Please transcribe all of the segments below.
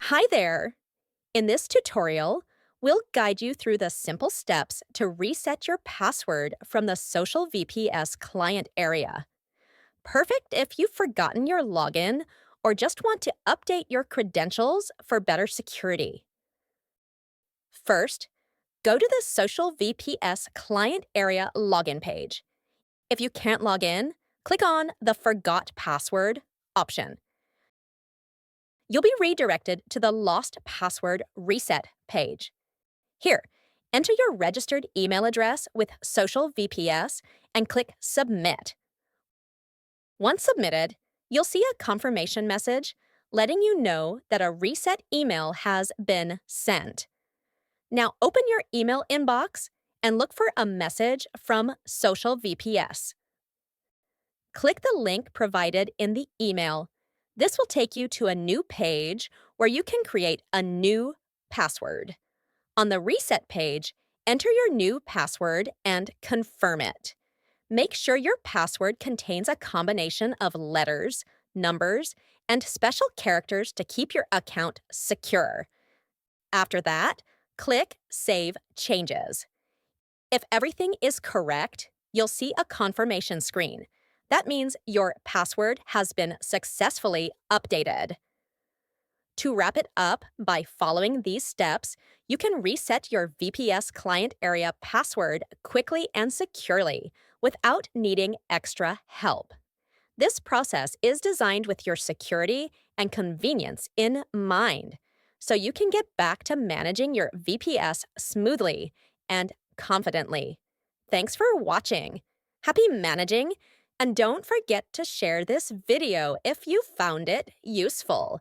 Hi there! In this tutorial, we'll guide you through the simple steps to reset your password from the Social VPS client area. Perfect if you've forgotten your login or just want to update your credentials for better security. First, go to the Social VPS client area login page. If you can't log in, click on the Forgot Password option. You'll be redirected to the Lost Password Reset page. Here, enter your registered email address with Social VPS and click Submit. Once submitted, you'll see a confirmation message letting you know that a reset email has been sent. Now open your email inbox and look for a message from Social VPS. Click the link provided in the email. This will take you to a new page where you can create a new password. On the Reset page, enter your new password and confirm it. Make sure your password contains a combination of letters, numbers, and special characters to keep your account secure. After that, click Save Changes. If everything is correct, you'll see a confirmation screen. That means your password has been successfully updated. To wrap it up by following these steps, you can reset your VPS client area password quickly and securely without needing extra help. This process is designed with your security and convenience in mind, so you can get back to managing your VPS smoothly and confidently. Thanks for watching. Happy managing, and don't forget to share this video if you found it useful.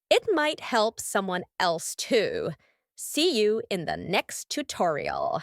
It might help someone else too. See you in the next tutorial.